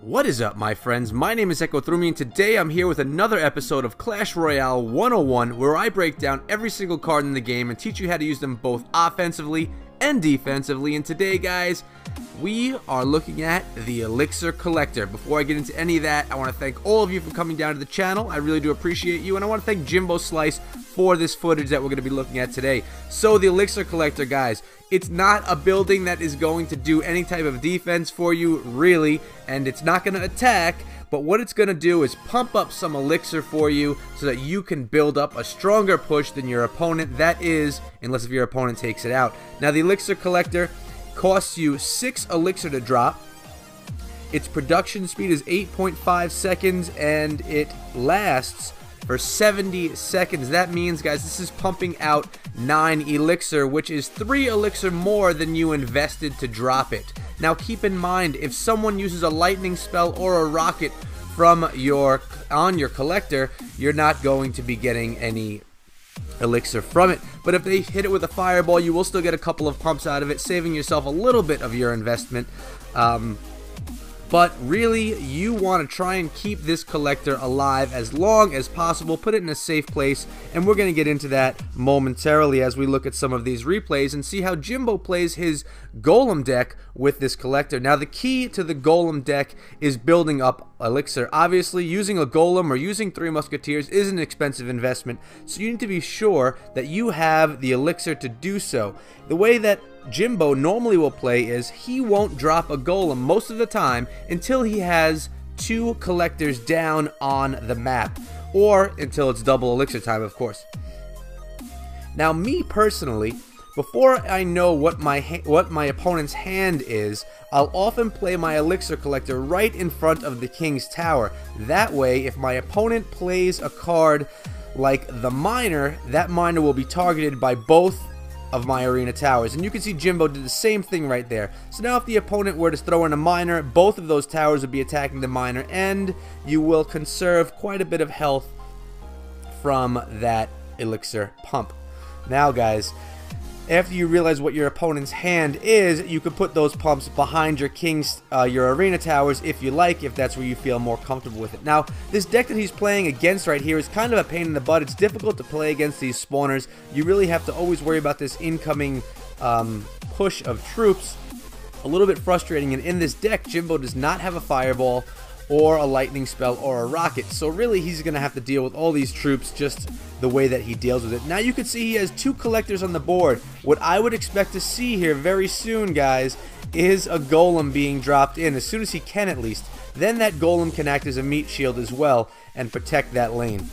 What is up, my friends? My name is Echo Thrumi, and today I'm here with another episode of Clash Royale 101, where I break down every single card in the game and teach you how to use them both offensively and defensively. And today, guys, we are looking at the Elixir Collector. Before I get into any of that, I want to thank all of you for coming down to the channel. I really do appreciate you, and I want to thank Jimbo Slice for this footage that we're going to be looking at today. So the Elixir Collector, guys, it's not a building that is going to do any type of defense for you, really, and it's not going to attack, but what it's going to do is pump up some elixir for you so that you can build up a stronger push than your opponent. That is, unless if your opponent takes it out. Now, the Elixir Collector costs you 6 elixir to drop. Its production speed is 8.5 seconds, and it lasts for 70 seconds. That means, guys, this is pumping out 9 elixir, which is 3 elixir more than you invested to drop it. Now, keep in mind, if someone uses a lightning spell or a rocket from your collector, you're not going to be getting any elixir from it. But if they hit it with a fireball, you will still get a couple of pumps out of it, saving yourself a little bit of your investment. But really, you want to try and keep this collector alive as long as possible. Put it in a safe place, and we're going to get into that momentarily as we look at some of these replays and see how Jimbo plays his Golem deck with this collector. Now, the key to the Golem deck is building up elixir. Obviously, using a Golem or using 3 Musketeers is an expensive investment, so you need to be sure that you have the elixir to do so. The way that Jimbo normally will play is he won't drop a Golem most of the time until he has 2 collectors down on the map, or until it's double elixir time, of course. Now, me personally, before I know what my opponent's hand is, I'll often play my Elixir Collector right in front of the King's Tower. That way, if my opponent plays a card like the Miner, that Miner will be targeted by both of my arena towers. And you can see Jimbo did the same thing right there. So now if the opponent were to throw in a Miner, both of those towers would be attacking the Miner, and you will conserve quite a bit of health from that elixir pump. Now, guys, after you realize what your opponent's hand is, you can put those pumps behind your your arena towers if you like, if that's where you feel more comfortable with it. Now, this deck that he's playing against right here is kind of a pain in the butt. It's difficult to play against these spawners. You really have to always worry about this incoming push of troops. A little bit frustrating, and in this deck, Jimbo does not have a fireball or a lightning spell or a rocket, so really he's going to have to deal with all these troops just the way that he deals with it. Now you can see he has 2 collectors on the board. What I would expect to see here very soon, guys, is a Golem being dropped in, as soon as he can at least. Then that Golem can act as a meat shield as well and protect that lane.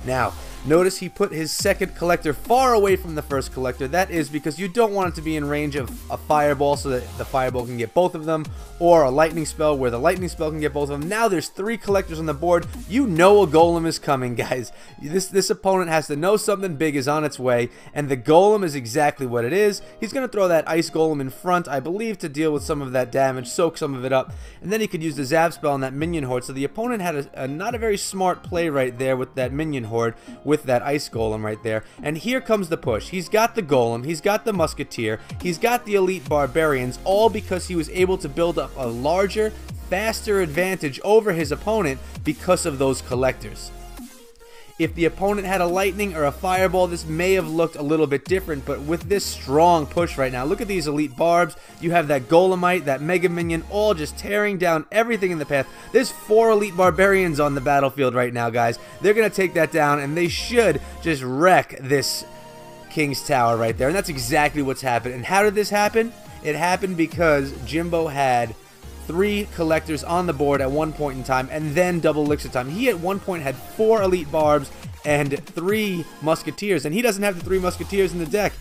Now, notice he put his second collector far away from the first collector. That is because you don't want it to be in range of a fireball so that the fireball can get both of them, or a lightning spell where the lightning spell can get both of them. Now there's 3 collectors on the board. You know a Golem is coming, guys. This opponent has to know something big is on its way, and the Golem is exactly what it is. He's going to throw that Ice Golem in front, I believe, to deal with some of that damage, soak some of it up, and then he could use the Zap spell on that minion horde. So the opponent had a not a very smart play right there with that minion horde, with that Ice Golem right there. And here comes the push. He's got the Golem, he's got the Musketeer, he's got the Elite Barbarians, all because he was able to build up a larger, faster advantage over his opponent because of those collectors. If the opponent had a lightning or a fireball, this may have looked a little bit different, but with this strong push right now, look at these elite barbs. You have that Golemite, that Mega Minion, all just tearing down everything in the path. There's 4 elite barbarians on the battlefield right now, guys. They're going to take that down, and they should just wreck this King's Tower right there, and that's exactly what's happened. And how did this happen? It happened because Jimbo had 3 collectors on the board at one point in time, and then double elixir time. He at one point had 4 elite barbs and 3 musketeers, and he doesn't have the 3 musketeers in the deck.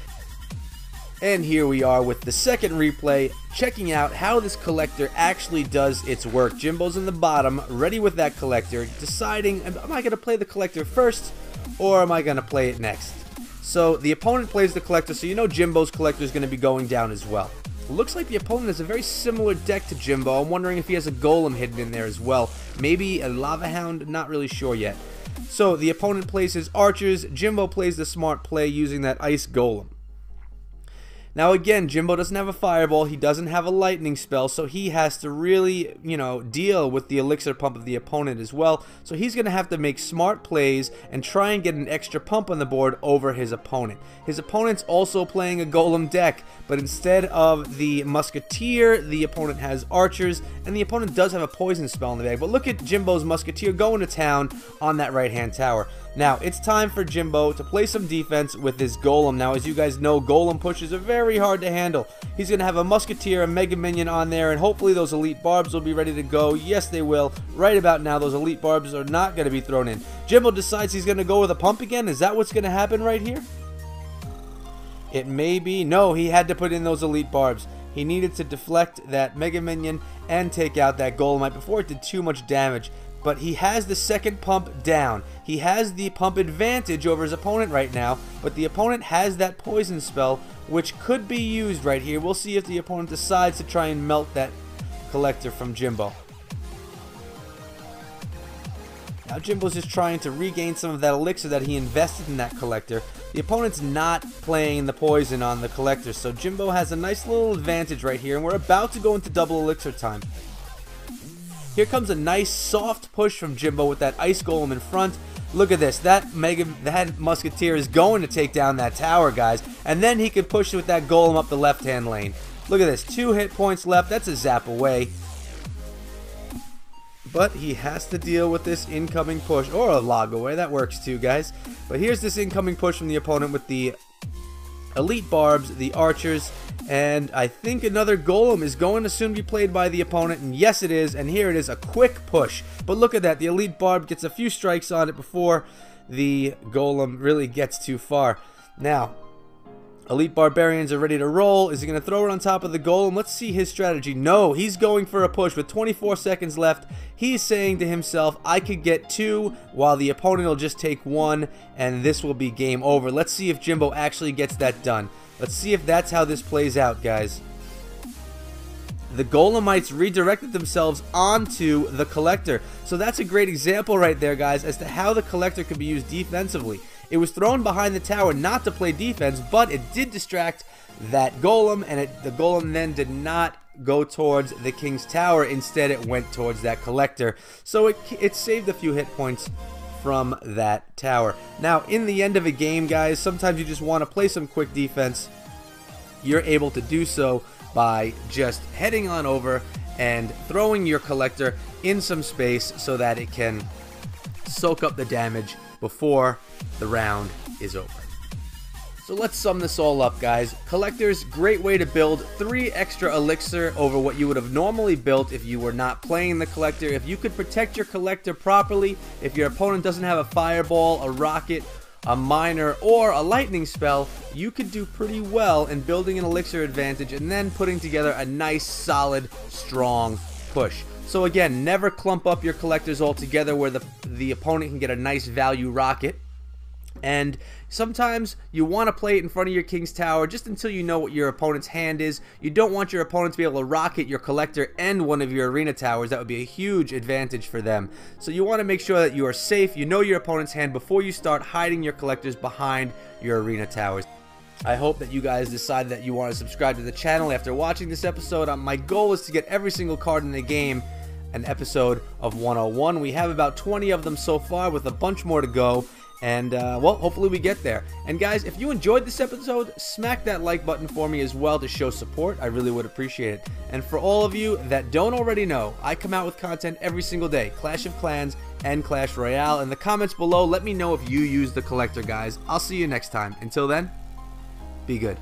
And here we are with the second replay, checking out how this collector actually does its work. Jimbo's in the bottom, ready with that collector, deciding, am I going to play the collector first, or am I going to play it next? So the opponent plays the collector, so you know Jimbo's collector is going to be going down as well. Looks like the opponent has a very similar deck to Jimbo. I'm wondering if he has a Golem hidden in there as well. Maybe a Lava Hound, not really sure yet. So the opponent plays his archers. Jimbo plays the smart play using that Ice Golem. Now again, Jimbo doesn't have a fireball, he doesn't have a lightning spell, so he has to really, deal with the elixir pump of the opponent as well. So he's going to have to make smart plays and try and get an extra pump on the board over his opponent. His opponent's also playing a golem deck, but instead of the musketeer, the opponent has archers, and the opponent does have a poison spell in the bag. But look at Jimbo's musketeer going to town on that right-hand tower. Now, it's time for Jimbo to play some defense with his golem. Now, as you guys know, golem pushes are very hard to handle. He's going to have a musketeer, a mega minion on there, and hopefully those elite barbs will be ready to go. Yes, they will. Right about now, those elite barbs are not going to be thrown in. Jimbo decides he's going to go with a pump again. Is that what's going to happen right here? It may be. No, he had to put in those elite barbs. He needed to deflect that mega minion and take out that golemite before it did too much damage. But he has the second pump down. He has the pump advantage over his opponent right now, but the opponent has that poison spell, which could be used right here. We'll see if the opponent decides to try and melt that collector from Jimbo. Now Jimbo's just trying to regain some of that elixir that he invested in that collector. The opponent's not playing the poison on the collector, so Jimbo has a nice little advantage right here, and we're about to go into double elixir time. Here comes a nice soft push from Jimbo with that ice golem in front. Look at this. That musketeer is going to take down that tower, guys. And then he could push with that golem up the left-hand lane. Look at this. 2 hit points left. That's a zap away. But he has to deal with this incoming push. Or a log away. That works too, guys. But here's this incoming push from the opponent with the elite barbs, the archers, and I think another golem is going to soon be played by the opponent, and yes it is, and here it is, a quick push. But look at that, the elite barb gets a few strikes on it before the golem really gets too far. Now, elite barbarians are ready to roll. Is he going to throw it on top of the golem? Let's see his strategy. No, he's going for a push with 24 seconds left. He's saying to himself, I could get 2 while the opponent will just take 1, and this will be game over. Let's see if Jimbo actually gets that done. Let's see if that's how this plays out, guys. The golemites redirected themselves onto the collector. So that's a great example right there, guys, as to how the collector can be used defensively. It was thrown behind the tower not to play defense, but it did distract that golem, and the golem then did not go towards the king's tower. Instead, it went towards that collector. So it saved a few hit points from that tower. Now, in the end of a game, guys, sometimes you just want to play some quick defense. You're able to do so by just heading on over and throwing your collector in some space so that it can soak up the damage before the round is over. So let's sum this all up, guys. Collectors, great way to build 3 extra elixir over what you would have normally built if you were not playing the collector. If you could protect your collector properly, if your opponent doesn't have a fireball, a rocket, a miner, or a lightning spell, you could do pretty well in building an elixir advantage and then putting together a nice, solid, strong push. So again, never clump up your collectors all together where the opponent can get a nice value rocket. And sometimes you want to play it in front of your king's tower just until you know what your opponent's hand is. You don't want your opponent to be able to rocket your collector and one of your arena towers. That would be a huge advantage for them. So you want to make sure that you are safe, you know your opponent's hand before you start hiding your collectors behind your arena towers. I hope that you guys decide that you want to subscribe to the channel after watching this episode. My goal is to get every single card in the game an episode of 101. We have about 20 of them so far with a bunch more to go. And, well, hopefully we get there. And, guys, if you enjoyed this episode, smack that like button for me as well to show support. I really would appreciate it. And for all of you that don't already know, I come out with content every single day. Clash of Clans and Clash Royale. In the comments below, let me know if you use the collector, guys. I'll see you next time. Until then, be good.